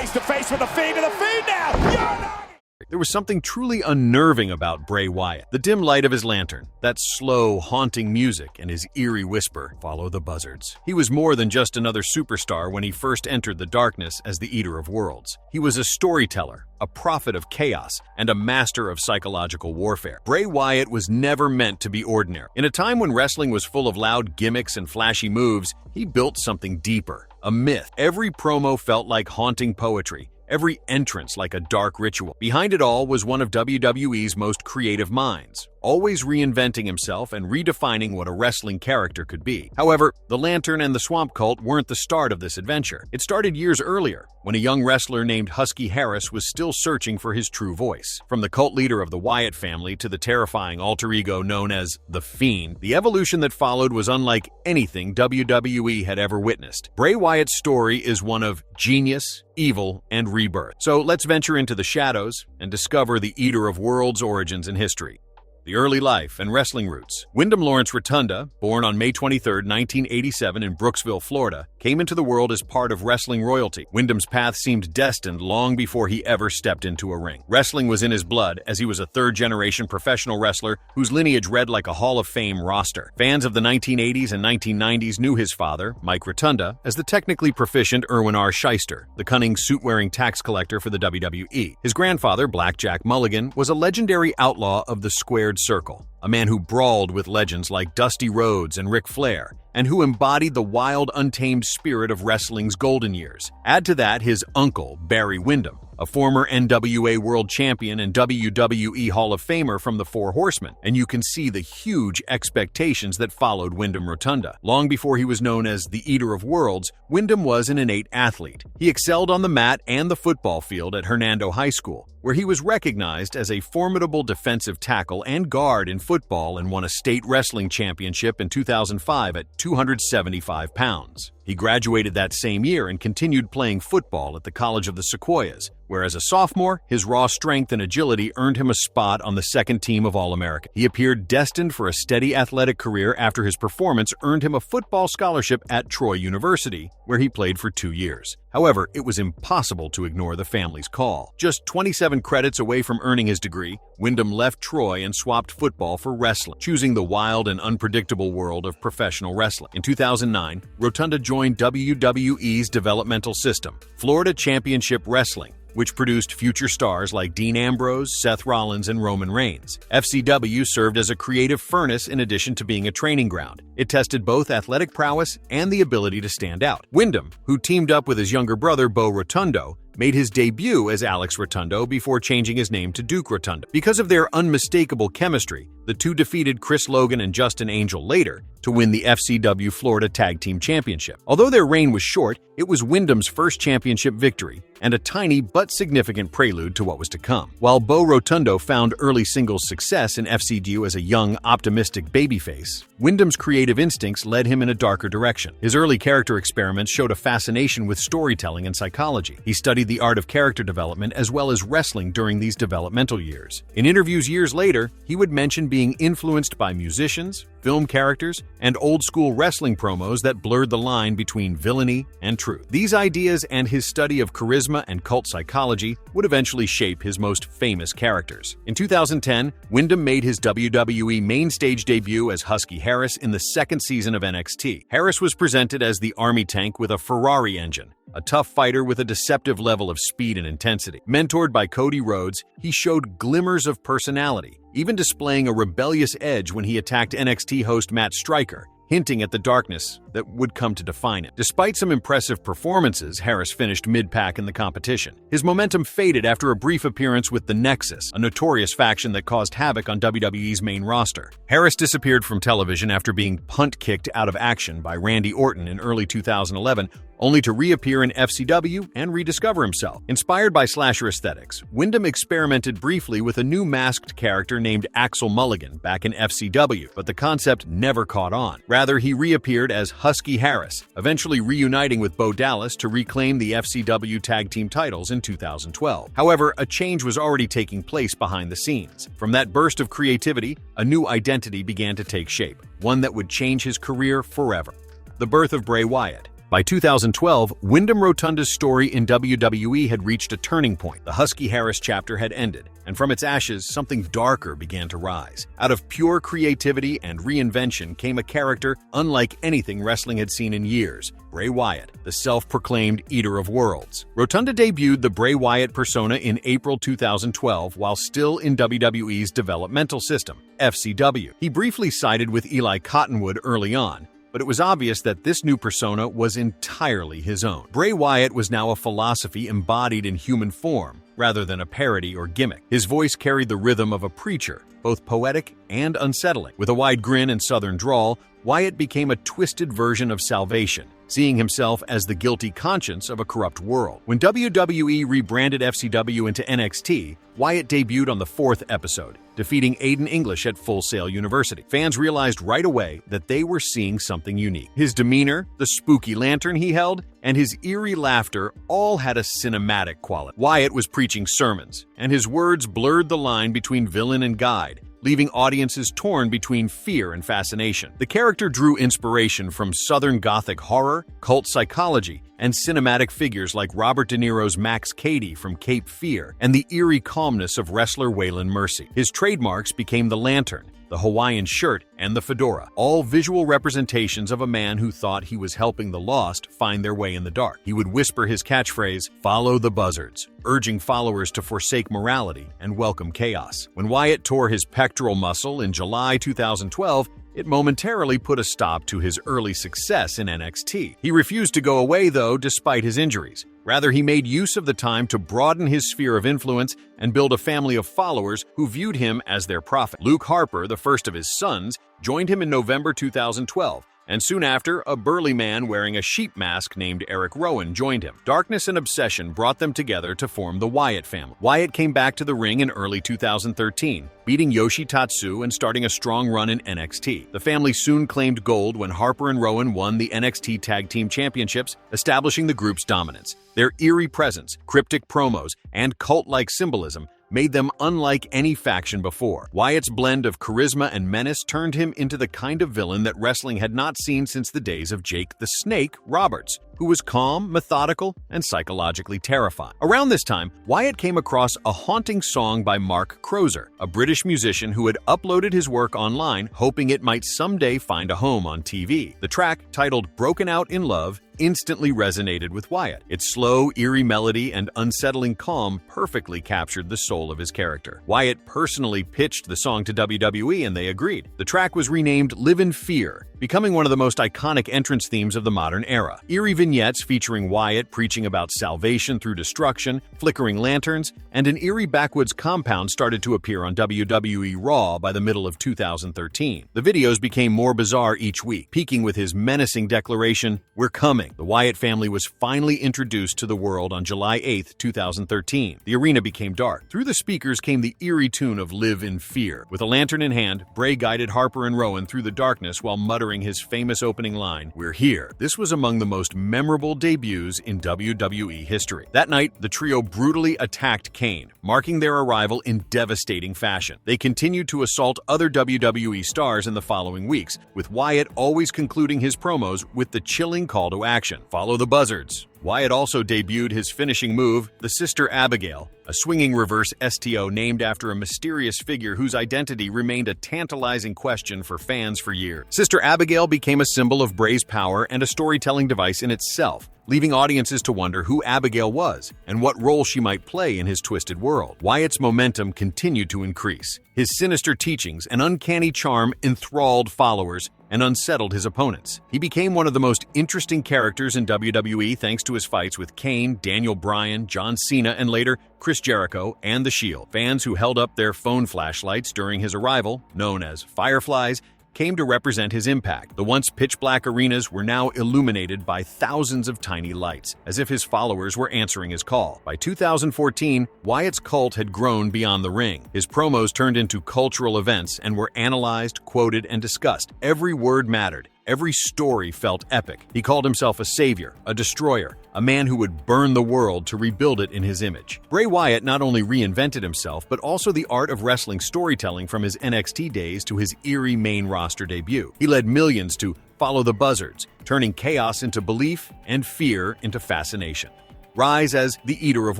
face to face with the Fiend, and the Fiend now! You're not... There was something truly unnerving about Bray Wyatt. The dim light of his lantern, that slow, haunting music, and his eerie whisper, "Follow the buzzards." He was more than just another superstar when he first entered the darkness as the Eater of Worlds. He was a storyteller, a prophet of chaos, and a master of psychological warfare. Bray Wyatt was never meant to be ordinary. In a time when wrestling was full of loud gimmicks and flashy moves, he built something deeper, a myth. Every promo felt like haunting poetry, every entrance like a dark ritual. Behind it all was one of WWE's most creative minds, always reinventing himself and redefining what a wrestling character could be. However, the Lantern and the Swamp Cult weren't the start of this adventure. It started years earlier, when a young wrestler named Husky Harris was still searching for his true voice. From the cult leader of the Wyatt family to the terrifying alter ego known as the Fiend, the evolution that followed was unlike anything WWE had ever witnessed. Bray Wyatt's story is one of genius, evil, and rebirth. So let's venture into the shadows and discover the Eater of Worlds' origins and history. The early life and wrestling roots. Wyndham Lawrence Rotunda, born on May 23, 1987 in Brooksville, Florida, came into the world as part of wrestling royalty. Wyndham's path seemed destined long before he ever stepped into a ring. Wrestling was in his blood, as he was a third-generation professional wrestler whose lineage read like a Hall of Fame roster. Fans of the 1980s and 1990s knew his father, Mike Rotunda, as the technically proficient Irwin R. Shyster, the cunning suit-wearing tax collector for the WWE. His grandfather, Blackjack Mulligan, was a legendary outlaw of the squared circle, a man who brawled with legends like Dusty Rhodes and Ric Flair, and who embodied the wild, untamed spirit of wrestling's golden years. Add to that his uncle, Barry Windham, a former NWA World Champion and WWE Hall of Famer from the Four Horsemen, and you can see the huge expectations that followed Wyndham Rotunda. Long before he was known as the Eater of Worlds, Wyndham was an innate athlete. He excelled on the mat and the football field at Hernando High School, where he was recognized as a formidable defensive tackle and guard in football and won a state wrestling championship in 2005 at 275 pounds. He graduated that same year and continued playing football at the College of the Sequoias, where as a sophomore, his raw strength and agility earned him a spot on the second team of All-America. He appeared destined for a steady athletic career after his performance earned him a football scholarship at Troy University, where he played for 2 years. However, it was impossible to ignore the family's call. Just 27 credits away from earning his degree, Wyndham left Troy and swapped football for wrestling, choosing the wild and unpredictable world of professional wrestling. In 2009, Rotunda joined WWE's developmental system, Florida Championship Wrestling, which produced future stars like Dean Ambrose, Seth Rollins, and Roman Reigns. FCW served as a creative furnace in addition to being a training ground. It tested both athletic prowess and the ability to stand out. Wyndham, who teamed up with his younger brother Bo Rotundo, made his debut as Alex Rotundo before changing his name to Duke Rotundo. Because of their unmistakable chemistry, the two defeated Chris Logan and Justin Angel later to win the FCW Florida Tag Team Championship. Although their reign was short, it was Wyndham's first championship victory and a tiny but significant prelude to what was to come. While Bo Rotundo found early singles success in FCW as a young, optimistic babyface, Wyndham's creative instincts led him in a darker direction. His early character experiments showed a fascination with storytelling and psychology. He studied the art of character development as well as wrestling during these developmental years. In interviews years later, he would mention being influenced by musicians, film characters, and old-school wrestling promos that blurred the line between villainy and truth. These ideas and his study of charisma and cult psychology would eventually shape his most famous characters. In 2010, Wyndham made his WWE main stage debut as Husky Harris in the second season of NXT. Harris was presented as the army tank with a Ferrari engine, a tough fighter with a deceptive level of speed and intensity. Mentored by Cody Rhodes, he showed glimmers of personality, even displaying a rebellious edge when he attacked NXT host Matt Striker, hinting at the darkness that would come to define him. Despite some impressive performances, Harris finished mid-pack in the competition. His momentum faded after a brief appearance with the Nexus, a notorious faction that caused havoc on WWE's main roster. Harris disappeared from television after being punt-kicked out of action by Randy Orton in early 2011, only to reappear in FCW and rediscover himself. Inspired by slasher aesthetics, Wyndham experimented briefly with a new masked character named Axel Mulligan back in FCW, but the concept never caught on. Rather, he reappeared as Husky Harris, eventually reuniting with Bo Dallas to reclaim the FCW tag team titles in 2012. However, a change was already taking place behind the scenes. From that burst of creativity, a new identity began to take shape, one that would change his career forever. The birth of Bray Wyatt. By 2012, Wyndham Rotunda's story in WWE had reached a turning point. The Husky Harris chapter had ended, and from its ashes, something darker began to rise. Out of pure creativity and reinvention came a character unlike anything wrestling had seen in years: Bray Wyatt, the self-proclaimed Eater of Worlds. Rotunda debuted the Bray Wyatt persona in April 2012 while still in WWE's developmental system, FCW. He briefly sided with Eli Cottonwood early on, but it was obvious that this new persona was entirely his own. Bray Wyatt was now a philosophy embodied in human form, rather than a parody or gimmick. His voice carried the rhythm of a preacher, both poetic and unsettling. With a wide grin and southern drawl, Wyatt became a twisted version of salvation, seeing himself as the guilty conscience of a corrupt world. When WWE rebranded FCW into NXT, Wyatt debuted on the 4th episode, defeating Aiden English at Full Sail University. Fans realized right away that they were seeing something unique. His demeanor, the spooky lantern he held, and his eerie laughter all had a cinematic quality. Wyatt was preaching sermons, and his words blurred the line between villain and guide, leaving audiences torn between fear and fascination. The character drew inspiration from Southern Gothic horror, cult psychology, and cinematic figures like Robert De Niro's Max Cady from Cape Fear and the eerie calmness of wrestler Waylon Mercy. His trademarks became the lantern, the Hawaiian shirt, and the fedora, all visual representations of a man who thought he was helping the lost find their way in the dark. He would whisper his catchphrase, "Follow the buzzards," urging followers to forsake morality and welcome chaos. When Wyatt tore his pectoral muscle in July 2012, it momentarily put a stop to his early success in NXT. He refused to go away, though, despite his injuries. Rather, he made use of the time to broaden his sphere of influence and build a family of followers who viewed him as their prophet. Luke Harper, the first of his sons, joined him in November 2012, and soon after, a burly man wearing a sheep mask named Eric Rowan joined him. Darkness and obsession brought them together to form the Wyatt family. Wyatt came back to the ring in early 2013, beating Yoshi Tatsu and starting a strong run in NXT. The family soon claimed gold when Harper and Rowan won the NXT Tag Team Championships, establishing the group's dominance. Their eerie presence, cryptic promos, and cult-like symbolism made them unlike any faction before. Wyatt's blend of charisma and menace turned him into the kind of villain that wrestling had not seen since the days of Jake the Snake Roberts, who was calm, methodical, and psychologically terrifying. Around this time, Wyatt came across a haunting song by Mark Crozer, a British musician who had uploaded his work online, hoping it might someday find a home on TV. The track, titled "Broken Out in Love," instantly resonated with Wyatt. Its slow, eerie melody and unsettling calm perfectly captured the soul of his character. Wyatt personally pitched the song to WWE and they agreed. The track was renamed "Live in Fear," becoming one of the most iconic entrance themes of the modern era. Eerie vignettes featuring Wyatt preaching about salvation through destruction, flickering lanterns, and an eerie backwoods compound started to appear on WWE Raw by the middle of 2013. The videos became more bizarre each week, peaking with his menacing declaration, "We're coming." The Wyatt family was finally introduced to the world on July 8, 2013. The arena became dark. Through the speakers came the eerie tune of "Live in Fear." With a lantern in hand, Bray guided Harper and Rowan through the darkness while muttering his famous opening line, "We're here." This was among the most memorable debuts in WWE history. That night, the trio brutally attacked Kane, marking their arrival in devastating fashion. They continued to assault other WWE stars in the following weeks, with Wyatt always concluding his promos with the chilling call to action, "Follow the buzzards." Wyatt also debuted his finishing move, the Sister Abigail, a swinging reverse STO named after a mysterious figure whose identity remained a tantalizing question for fans for years. Sister Abigail became a symbol of Bray's power and a storytelling device in itself, leaving audiences to wonder who Abigail was and what role she might play in his twisted world. Wyatt's momentum continued to increase. His sinister teachings and uncanny charm enthralled followers and unsettled his opponents. He became one of the most interesting characters in WWE thanks to his fights with Kane, Daniel Bryan, John Cena, and later Chris Jericho and The Shield. Fans who held up their phone flashlights during his arrival, known as Fireflies, came to represent his impact. The once pitch-black arenas were now illuminated by thousands of tiny lights, as if his followers were answering his call. By 2014, Wyatt's cult had grown beyond the ring. His promos turned into cultural events and were analyzed, quoted, and discussed. Every word mattered. Every story felt epic. He called himself a savior, a destroyer, a man who would burn the world to rebuild it in his image. Bray Wyatt not only reinvented himself, but also the art of wrestling storytelling from his NXT days to his eerie main roster debut. He led millions to Follow the Buzzards, turning chaos into belief and fear into fascination. Rise as the Eater of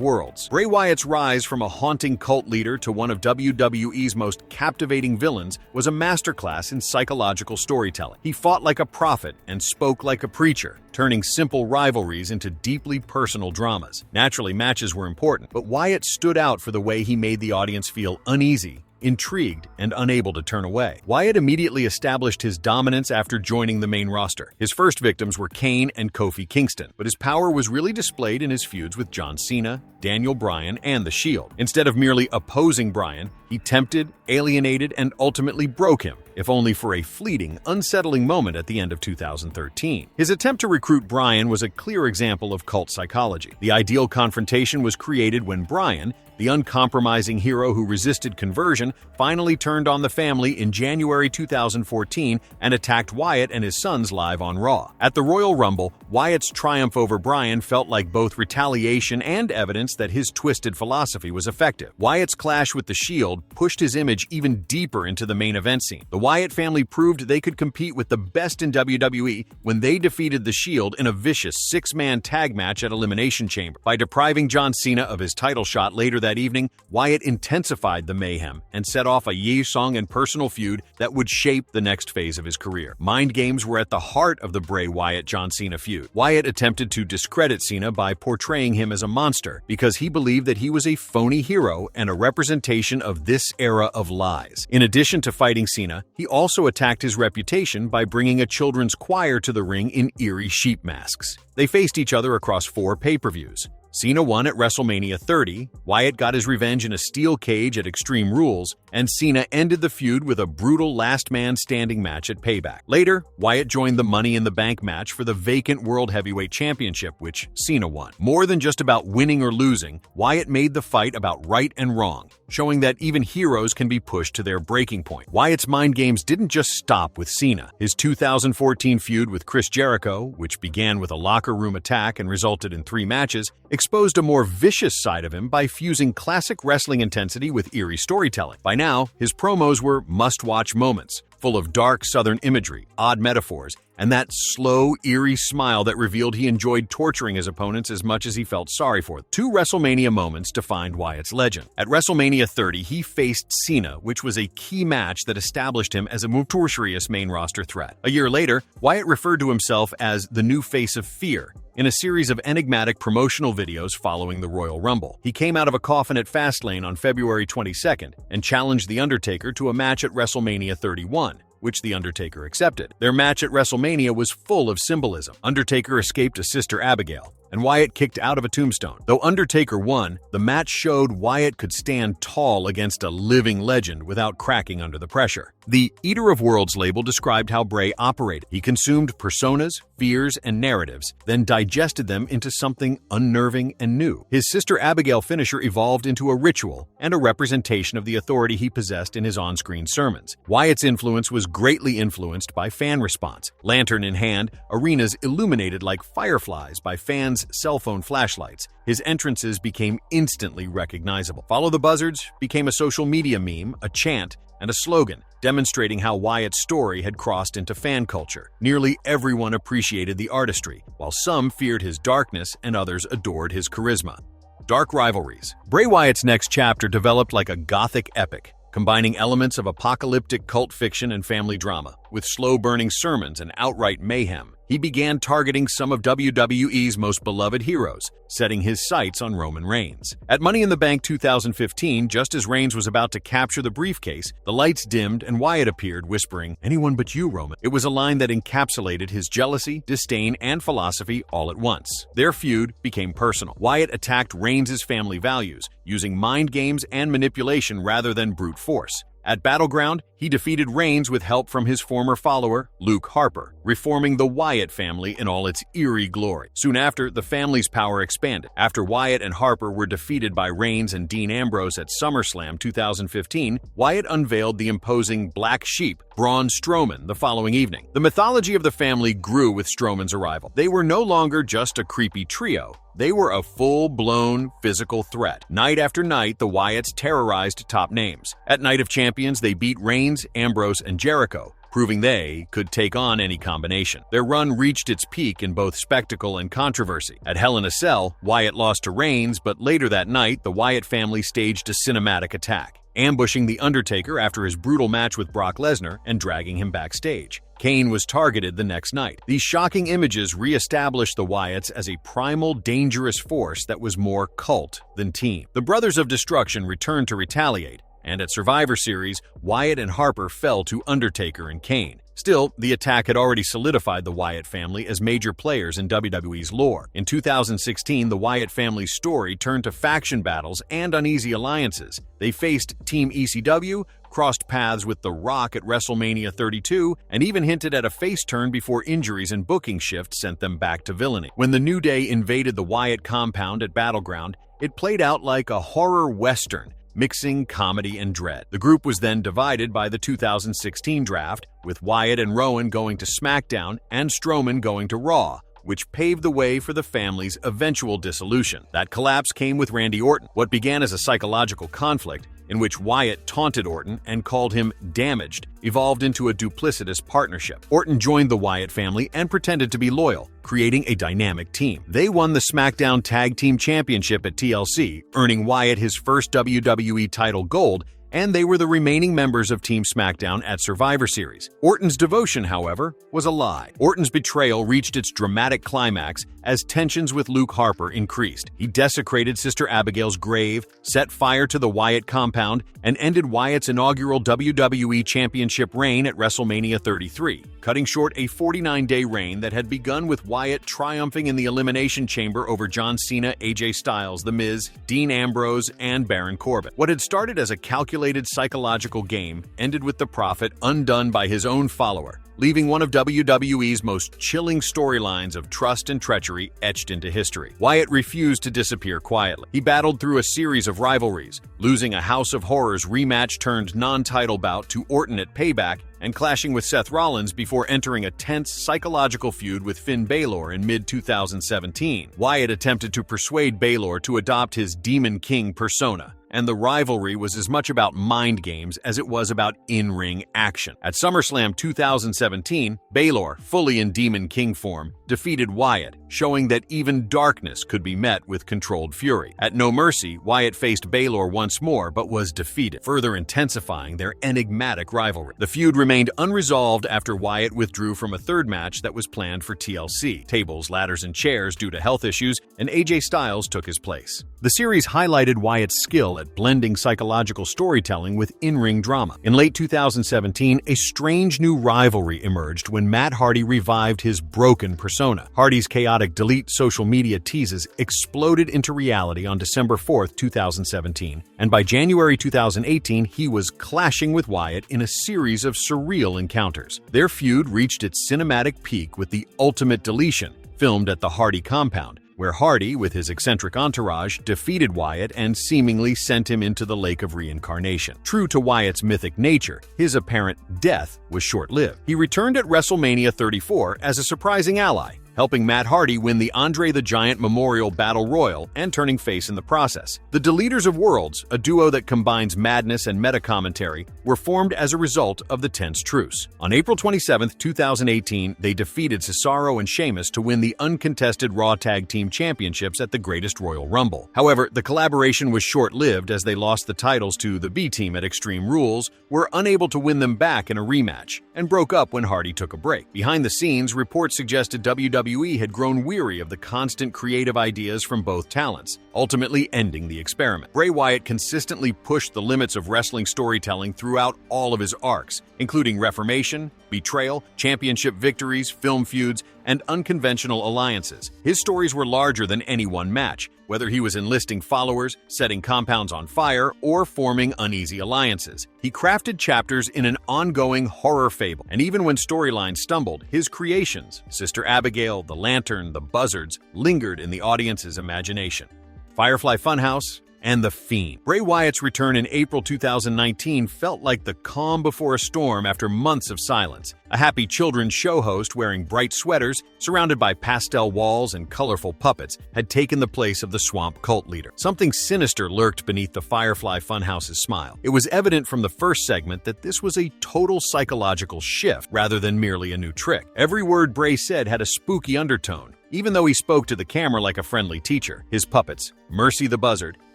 Worlds. Bray Wyatt's rise from a haunting cult leader to one of WWE's most captivating villains was a masterclass in psychological storytelling. He fought like a prophet and spoke like a preacher, turning simple rivalries into deeply personal dramas. Naturally, matches were important, but Wyatt stood out for the way he made the audience feel uneasy, intrigued, and unable to turn away. Wyatt immediately established his dominance after joining the main roster. His first victims were Kane and Kofi Kingston, but his power was really displayed in his feuds with John Cena, Daniel Bryan, and The Shield. Instead of merely opposing Bryan, he tempted, alienated, and ultimately broke him, if only for a fleeting, unsettling moment at the end of 2013. His attempt to recruit Bryan was a clear example of cult psychology. The ideal confrontation was created when Bryan, the uncompromising hero who resisted conversion, finally turned on the family in January 2014 and attacked Wyatt and his sons live on Raw. At the Royal Rumble, Wyatt's triumph over Bryan felt like both retaliation and evidence that his twisted philosophy was effective. Wyatt's clash with The Shield pushed his image even deeper into the main event scene. The Wyatt family proved they could compete with the best in WWE when they defeated The Shield in a vicious six-man tag match at Elimination Chamber. By depriving John Cena of his title shot later that evening, Wyatt intensified the mayhem and set off a year-long and personal feud that would shape the next phase of his career. Mind games were at the heart of the Bray Wyatt-John Cena feud. Wyatt attempted to discredit Cena by portraying him as a monster because he believed that he was a phony hero and a representation of this era of lies. In addition to fighting Cena, he also attacked his reputation by bringing a children's choir to the ring in eerie sheep masks. They faced each other across 4 pay-per-views. Cena won at WrestleMania 30, Wyatt got his revenge in a steel cage at Extreme Rules, and Cena ended the feud with a brutal last man standing match at Payback. Later, Wyatt joined the Money in the Bank match for the vacant World Heavyweight Championship, which Cena won. More than just about winning or losing, Wyatt made the fight about right and wrong, showing that even heroes can be pushed to their breaking point. Wyatt's mind games didn't just stop with Cena. His 2014 feud with Chris Jericho, which began with a locker room attack and resulted in 3 matches, exposed a more vicious side of him by fusing classic wrestling intensity with eerie storytelling. By now, his promos were must-watch moments, full of dark Southern imagery, odd metaphors, and that slow, eerie smile that revealed he enjoyed torturing his opponents as much as he felt sorry for them. 2 WrestleMania moments defined Wyatt's legend. At WrestleMania 30, he faced Cena, which was a key match that established him as a notorious main roster threat. A year later, Wyatt referred to himself as the new face of fear in a series of enigmatic promotional videos following the Royal Rumble. He came out of a coffin at Fastlane on February 22nd and challenged The Undertaker to a match at WrestleMania 31. Which The Undertaker accepted. Their match at WrestleMania was full of symbolism. Undertaker escaped a Sister Abigail, and Wyatt kicked out of a tombstone. Though Undertaker won, the match showed Wyatt could stand tall against a living legend without cracking under the pressure. The Eater of Worlds label described how Bray operated. He consumed personas, fears, and narratives, then digested them into something unnerving and new. His Sister Abigail finisher evolved into a ritual and a representation of the authority he possessed in his on-screen sermons. Wyatt's influence was greatly influenced by fan response. Lantern in hand, arenas illuminated like fireflies by fans' cell phone flashlights. His entrances became instantly recognizable. Follow the Buzzards became a social media meme, a chant, and a slogan, demonstrating how Wyatt's story had crossed into fan culture. Nearly everyone appreciated the artistry, while some feared his darkness and others adored his charisma. Dark rivalries. Bray Wyatt's next chapter developed like a gothic epic, combining elements of apocalyptic cult fiction and family drama. With slow-burning sermons and outright mayhem, he began targeting some of WWE's most beloved heroes, setting his sights on Roman Reigns. At Money in the Bank 2015, just as Reigns was about to capture the briefcase, the lights dimmed and Wyatt appeared, whispering, "Anyone but you, Roman." It was a line that encapsulated his jealousy, disdain, and philosophy all at once. Their feud became personal. Wyatt attacked Reigns' family values, using mind games and manipulation rather than brute force. At Battleground, he defeated Reigns with help from his former follower, Luke Harper, reforming the Wyatt family in all its eerie glory. Soon after, the family's power expanded. After Wyatt and Harper were defeated by Reigns and Dean Ambrose at SummerSlam 2015, Wyatt unveiled the imposing Black Sheep, Braun Strowman, the following evening. The mythology of the family grew with Strowman's arrival. They were no longer just a creepy trio. They were a full-blown physical threat. Night after night, the Wyatts terrorized top names. At Night of Champions, they beat Reigns, Ambrose, and Jericho, proving they could take on any combination. Their run reached its peak in both spectacle and controversy. At Hell in a Cell, Wyatt lost to Reigns, but later that night, the Wyatt family staged a cinematic attack, ambushing The Undertaker after his brutal match with Brock Lesnar and dragging him backstage. Kane was targeted the next night. These shocking images re-established the Wyatts as a primal, dangerous force that was more cult than team. The Brothers of Destruction returned to retaliate, and at Survivor Series, Wyatt and Harper fell to Undertaker and Kane. Still, the attack had already solidified the Wyatt family as major players in WWE's lore. In 2016, the Wyatt family's story turned to faction battles and uneasy alliances. They faced Team ECW, crossed paths with The Rock at WrestleMania 32, and even hinted at a face turn before injuries and booking shifts sent them back to villainy. When the New Day invaded the Wyatt compound at Battleground, it played out like a horror western, mixing comedy and dread. The group was then divided by the 2016 draft, with Wyatt and Rowan going to SmackDown and Strowman going to Raw, which paved the way for the family's eventual dissolution. That collapse came with Randy Orton. What began as a psychological conflict, in which Wyatt taunted Orton and called him damaged, evolved into a duplicitous partnership. Orton joined the Wyatt family and pretended to be loyal, creating a dynamic team. They won the SmackDown Tag Team Championship at TLC, earning Wyatt his first WWE title gold, and they were the remaining members of Team SmackDown at Survivor Series. Orton's devotion, however, was a lie. Orton's betrayal reached its dramatic climax as tensions with Luke Harper increased. He desecrated Sister Abigail's grave, set fire to the Wyatt compound, and ended Wyatt's inaugural WWE Championship reign at WrestleMania 33, cutting short a 49-day reign that had begun with Wyatt triumphing in the Elimination Chamber over John Cena, AJ Styles, The Miz, Dean Ambrose, and Baron Corbin. What had started as a calculated psychological game ended with the Prophet undone by his own follower, leaving one of WWE's most chilling storylines of trust and treachery etched into history. Wyatt refused to disappear quietly. He battled through a series of rivalries, losing a House of Horrors rematch turned non-title bout to Orton at Payback and clashing with Seth Rollins before entering a tense psychological feud with Finn Balor in mid-2017. Wyatt attempted to persuade Balor to adopt his Demon King persona, and the rivalry was as much about mind games as it was about in-ring action. At SummerSlam 2017, Balor, fully in Demon King form, defeated Wyatt, showing that even darkness could be met with controlled fury. At No Mercy, Wyatt faced Balor once more but was defeated, further intensifying their enigmatic rivalry. The feud remained unresolved after Wyatt withdrew from a third match that was planned for TLC. Tables, ladders, and chairs due to health issues, and AJ Styles took his place. The series highlighted Wyatt's skill at blending psychological storytelling with in-ring drama. In late 2017, a strange new rivalry emerged when Matt Hardy revived his broken persona. Hardy's chaotic delete social media teases exploded into reality on December 4, 2017, and by January 2018, he was clashing with Wyatt in a series of surreal encounters. Their feud reached its cinematic peak with the Ultimate Deletion, filmed at the Hardy compound, where Hardy, with his eccentric entourage, defeated Wyatt and seemingly sent him into the Lake of Reincarnation. True to Wyatt's mythic nature, his apparent death was short-lived. He returned at WrestleMania 34 as a surprising ally, helping Matt Hardy win the Andre the Giant Memorial Battle Royal and turning face in the process. The Deleters of Worlds, a duo that combines madness and meta-commentary, were formed as a result of the tense truce. On April 27, 2018, they defeated Cesaro and Sheamus to win the uncontested Raw Tag Team Championships at the Greatest Royal Rumble. However, the collaboration was short-lived as they lost the titles to the B-Team at Extreme Rules, were unable to win them back in a rematch, and broke up when Hardy took a break. Behind the scenes, reports suggested WWE had grown weary of the constant creative ideas from both talents, ultimately ending the experiment. Bray Wyatt consistently pushed the limits of wrestling storytelling throughout all of his arcs, including Reformation, betrayal, championship victories, film feuds, and unconventional alliances. His stories were larger than any one match, whether he was enlisting followers, setting compounds on fire, or forming uneasy alliances. He crafted chapters in an ongoing horror fable, and even when storylines stumbled, his creations, Sister Abigail, the Lantern, the Buzzards, lingered in the audience's imagination. Firefly Funhouse and The Fiend. Bray Wyatt's return in April 2019 felt like the calm before a storm after months of silence. A happy children's show host wearing bright sweaters, surrounded by pastel walls and colorful puppets, had taken the place of the swamp cult leader. Something sinister lurked beneath the Firefly Funhouse's smile. It was evident from the first segment that this was a total psychological shift rather than merely a new trick. Every word Bray said had a spooky undertone, even though he spoke to the camera like a friendly teacher. His puppets, Mercy the Buzzard,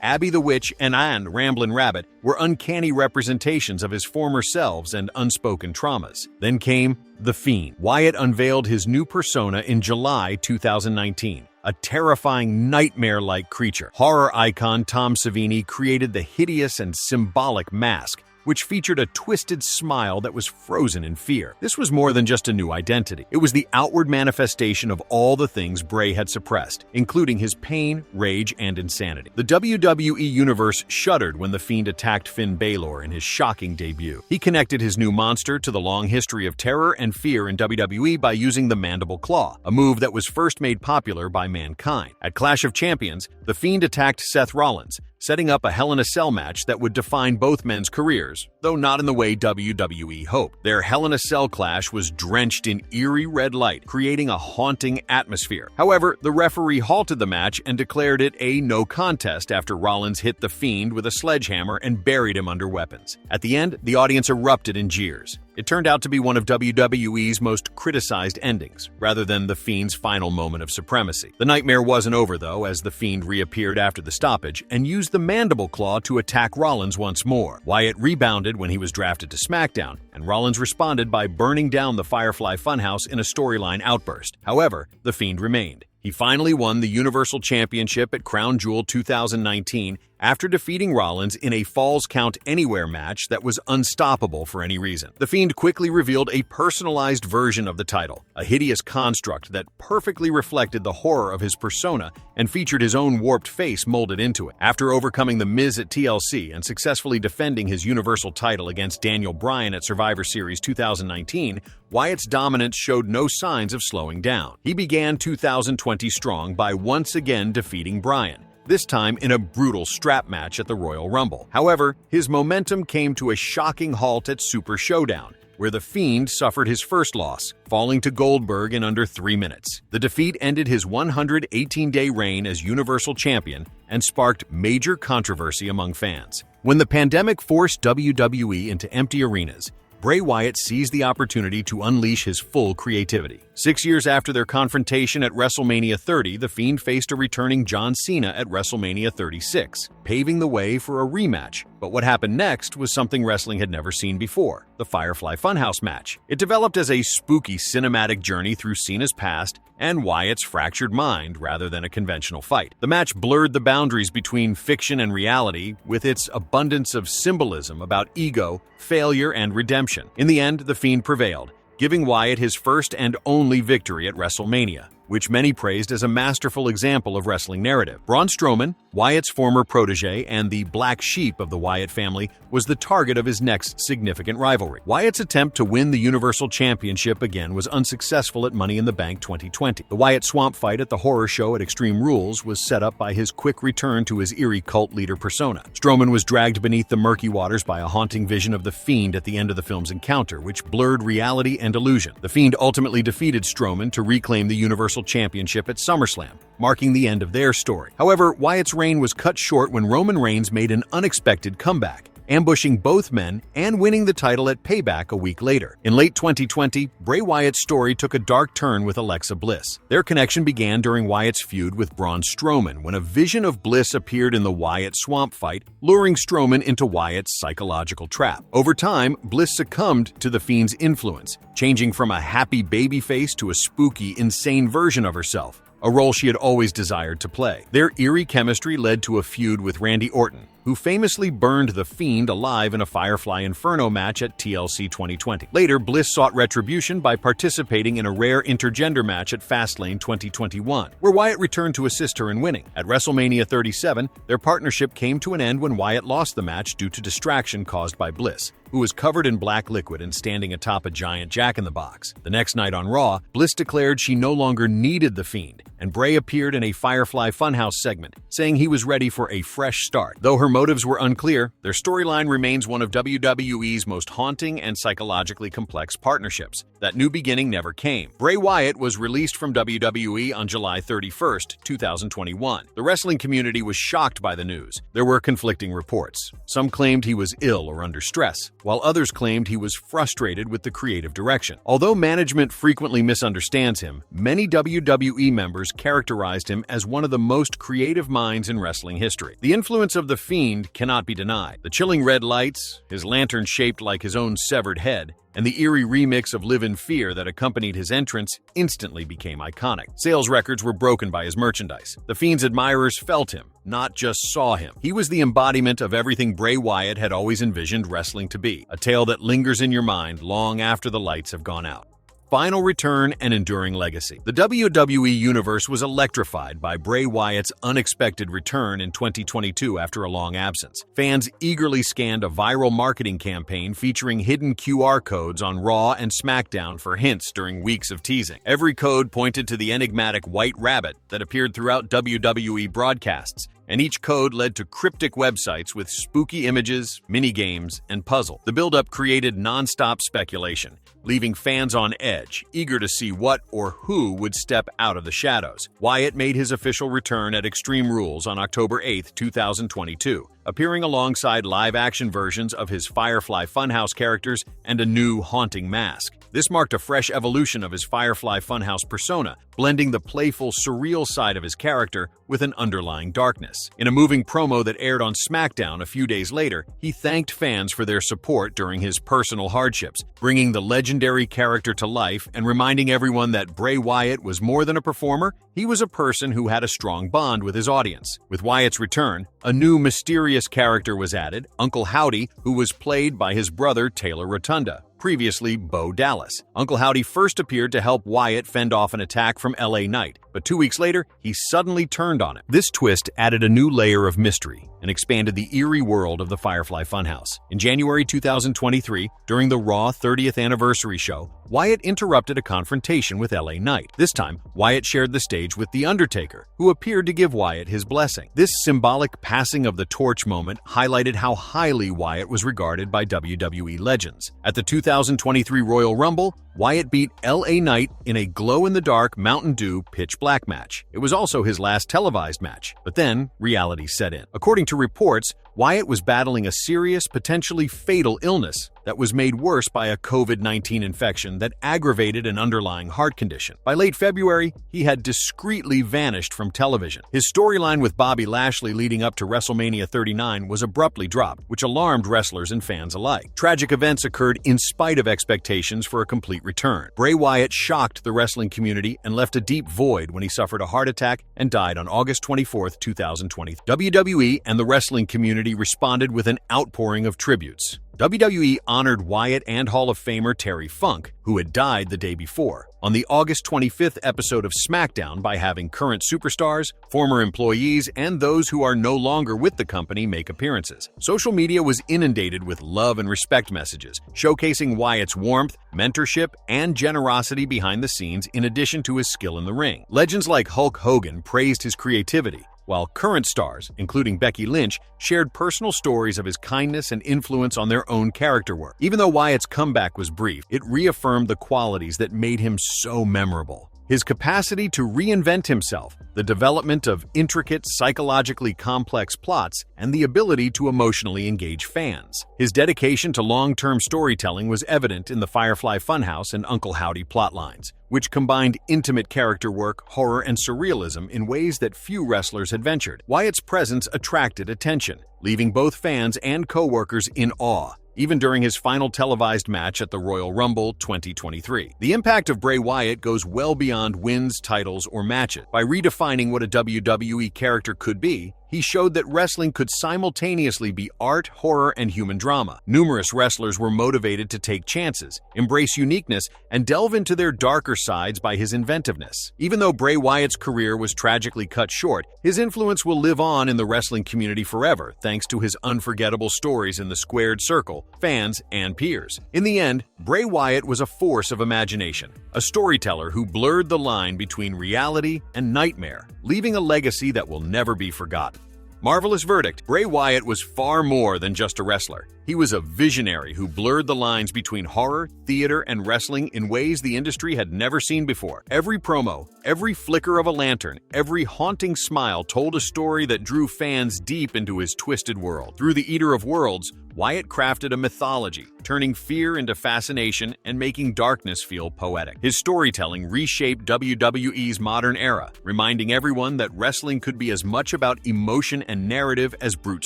Abby the Witch, and Ann Ramblin' Rabbit, were uncanny representations of his former selves and unspoken traumas. Then came The Fiend. Wyatt unveiled his new persona in July 2019. A terrifying, nightmare-like creature. Horror icon Tom Savini created the hideous and symbolic mask, which featured a twisted smile that was frozen in fear. This was more than just a new identity. It was the outward manifestation of all the things Bray had suppressed, including his pain, rage, and insanity. The WWE Universe shuddered when The Fiend attacked Finn Balor in his shocking debut. He connected his new monster to the long history of terror and fear in WWE by using the Mandible Claw, a move that was first made popular by Mankind. At Clash of Champions, The Fiend attacked Seth Rollins, setting up a Hell in a Cell match that would define both men's careers, though not in the way WWE hoped. Their Hell in a Cell clash was drenched in eerie red light, creating a haunting atmosphere. However, the referee halted the match and declared it a no contest after Rollins hit The Fiend with a sledgehammer and buried him under weapons. At the end, the audience erupted in jeers. It turned out to be one of WWE's most criticized endings, rather than The Fiend's final moment of supremacy. The nightmare wasn't over, though, as The Fiend reappeared after the stoppage and used the Mandible Claw to attack Rollins once more. Wyatt rebounded when he was drafted to SmackDown, and Rollins responded by burning down the Firefly Funhouse in a storyline outburst. However, The Fiend remained. He finally won the Universal Championship at Crown Jewel 2019 after defeating Rollins in a Falls Count Anywhere match that was unstoppable for any reason. The Fiend quickly revealed a personalized version of the title, a hideous construct that perfectly reflected the horror of his persona and featured his own warped face molded into it. After overcoming The Miz at TLC and successfully defending his Universal title against Daniel Bryan at Survivor Series 2019, Wyatt's dominance showed no signs of slowing down. He began 2020 strong by once again defeating Bryan, this time in a brutal strap match at the Royal Rumble. However, his momentum came to a shocking halt at Super Showdown, where The Fiend suffered his first loss, falling to Goldberg in under 3 minutes. The defeat ended his 118-day reign as Universal Champion and sparked major controversy among fans. When the pandemic forced WWE into empty arenas, Bray Wyatt seized the opportunity to unleash his full creativity. 6 years after their confrontation at WrestleMania 30, The Fiend faced a returning John Cena at WrestleMania 36, paving the way for a rematch. But what happened next was something wrestling had never seen before: the Firefly Funhouse match. It developed as a spooky cinematic journey through Cena's past and Wyatt's fractured mind rather than a conventional fight. The match blurred the boundaries between fiction and reality with its abundance of symbolism about ego, failure, and redemption. In the end, The Fiend prevailed, giving Wyatt his first and only victory at WrestleMania, which many praised as a masterful example of wrestling narrative. Braun Strowman, Wyatt's former protege and the black sheep of the Wyatt family, was the target of his next significant rivalry. Wyatt's attempt to win the Universal Championship again was unsuccessful at Money in the Bank 2020. The Wyatt swamp fight at the horror show at Extreme Rules was set up by his quick return to his eerie cult leader persona. Strowman was dragged beneath the murky waters by a haunting vision of the Fiend at the end of the film's encounter, which blurred reality and illusion. The Fiend ultimately defeated Strowman to reclaim the Universal Championship at SummerSlam, marking the end of their story. However, Wyatt's reign was cut short when Roman Reigns made an unexpected comeback, ambushing both men and winning the title at Payback a week later. In late 2020, Bray Wyatt's story took a dark turn with Alexa Bliss. Their connection began during Wyatt's feud with Braun Strowman, when a vision of Bliss appeared in the Wyatt swamp fight, luring Strowman into Wyatt's psychological trap. Over time, Bliss succumbed to the Fiend's influence, changing from a happy babyface to a spooky, insane version of herself, a role she had always desired to play. Their eerie chemistry led to a feud with Randy Orton, who famously burned the Fiend alive in a Firefly Inferno match at TLC 2020. Later, Bliss sought retribution by participating in a rare intergender match at Fastlane 2021, where Wyatt returned to assist her in winning. At WrestleMania 37, their partnership came to an end when Wyatt lost the match due to distraction caused by Bliss, who was covered in black liquid and standing atop a giant Jack-in-the-Box. The next night on Raw, Bliss declared she no longer needed the Fiend and Bray appeared in a Firefly Funhouse segment, saying he was ready for a fresh start. Though her motives were unclear, their storyline remains one of WWE's most haunting and psychologically complex partnerships. That new beginning never came. Bray Wyatt was released from WWE on July 31st, 2021. The wrestling community was shocked by the news. There were conflicting reports. Some claimed he was ill or under stress, while others claimed he was frustrated with the creative direction. Although management frequently misunderstands him, many WWE members characterized him as one of the most creative minds in wrestling history. The influence of the Fiend cannot be denied. The chilling red lights, his lantern shaped like his own severed head, and the eerie remix of Live in Fear that accompanied his entrance instantly became iconic. Sales records were broken by his merchandise. The Fiend's admirers felt him, not just saw him. He was the embodiment of everything Bray Wyatt had always envisioned wrestling to be, a tale that lingers in your mind long after the lights have gone out. Final return and enduring legacy. The WWE Universe was electrified by Bray Wyatt's unexpected return in 2022 after a long absence. Fans eagerly scanned a viral marketing campaign featuring hidden QR codes on Raw and SmackDown for hints during weeks of teasing. Every code pointed to the enigmatic White Rabbit that appeared throughout WWE broadcasts, and each code led to cryptic websites with spooky images, minigames, and puzzle. The build-up created non-stop speculation, leaving fans on edge, eager to see what or who would step out of the shadows. Wyatt made his official return at Extreme Rules on October 8, 2022, appearing alongside live-action versions of his Firefly Funhouse characters and a new haunting mask. This marked a fresh evolution of his Firefly Funhouse persona, blending the playful, surreal side of his character with an underlying darkness. In a moving promo that aired on SmackDown a few days later, he thanked fans for their support during his personal hardships, bringing the legendary character to life and reminding everyone that Bray Wyatt was more than a performer, he was a person who had a strong bond with his audience. With Wyatt's return, a new mysterious character was added, Uncle Howdy, who was played by his brother Taylor Rotunda, previously Bo Dallas. Uncle Howdy first appeared to help Wyatt fend off an attack from LA Knight, but 2 weeks later, he suddenly turned on him. This twist added a new layer of mystery and expanded the eerie world of the Firefly Funhouse. In January 2023, during the Raw 30th anniversary show, Wyatt interrupted a confrontation with LA Knight. This time, Wyatt shared the stage with The Undertaker, who appeared to give Wyatt his blessing. This symbolic passing of the torch moment highlighted how highly Wyatt was regarded by WWE legends. At the 2023 Royal Rumble, Wyatt beat LA Knight in a glow-in-the-dark Mountain Dew pitch black match. It was also his last televised match, but then reality set in. According to reports, Wyatt was battling a serious, potentially fatal illness that was made worse by a COVID-19 infection that aggravated an underlying heart condition. By late February, he had discreetly vanished from television. His storyline with Bobby Lashley leading up to WrestleMania 39 was abruptly dropped, which alarmed wrestlers and fans alike. Tragic events occurred in spite of expectations for a complete return. Bray Wyatt shocked the wrestling community and left a deep void when he suffered a heart attack and died on August 24, 2020. WWE and the wrestling community responded with an outpouring of tributes. WWE honored Wyatt and Hall of Famer Terry Funk, who had died the day before, on the August 25th episode of SmackDown by having current superstars, former employees, and those who are no longer with the company make appearances. Social media was inundated with love and respect messages, showcasing Wyatt's warmth, mentorship, and generosity behind the scenes in addition to his skill in the ring. Legends like Hulk Hogan praised his creativity, while current stars, including Becky Lynch, shared personal stories of his kindness and influence on their own character work. Even though Wyatt's comeback was brief, it reaffirmed the qualities that made him so memorable. His capacity to reinvent himself, the development of intricate, psychologically complex plots, and the ability to emotionally engage fans. His dedication to long-term storytelling was evident in the Firefly Funhouse and Uncle Howdy plotlines, which combined intimate character work, horror, and surrealism in ways that few wrestlers had ventured. Wyatt's presence attracted attention, leaving both fans and co-workers in awe, even during his final televised match at the Royal Rumble 2023. The impact of Bray Wyatt goes well beyond wins, titles, or matches. By redefining what a WWE character could be, He showed that wrestling could simultaneously be art, horror, and human drama. Numerous wrestlers were motivated to take chances, embrace uniqueness, and delve into their darker sides by his inventiveness. Even though Bray Wyatt's career was tragically cut short, his influence will live on in the wrestling community forever thanks to his unforgettable stories in the squared circle, fans, and peers. In the end, Bray Wyatt was a force of imagination, a storyteller who blurred the line between reality and nightmare, leaving a legacy that will never be forgotten. Marvelous verdict: Bray Wyatt was far more than just a wrestler. He was a visionary who blurred the lines between horror, theater, and wrestling in ways the industry had never seen before. Every promo, every flicker of a lantern, every haunting smile told a story that drew fans deep into his twisted world. Through the Eater of Worlds, Wyatt crafted a mythology, turning fear into fascination and making darkness feel poetic. His storytelling reshaped WWE's modern era, reminding everyone that wrestling could be as much about emotion and narrative as brute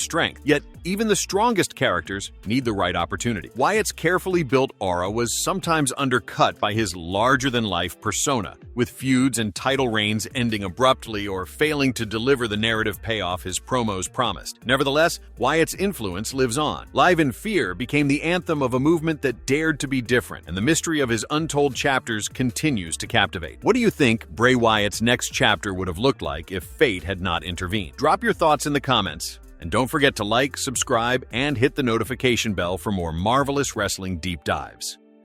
strength. Yet, even the strongest characters need the right opportunity. Wyatt's carefully built aura was sometimes undercut by his larger-than-life persona, with feuds and title reigns ending abruptly or failing to deliver the narrative payoff his promos promised. Nevertheless, Wyatt's influence lives on. Live in Fear became the anthem of a movement that dared to be different, and the mystery of his untold chapters continues to captivate. What do you think Bray Wyatt's next chapter would have looked like if fate had not intervened? Drop your thoughts in the comments, and don't forget to like, subscribe, and hit the notification bell for more marvelous wrestling deep dives.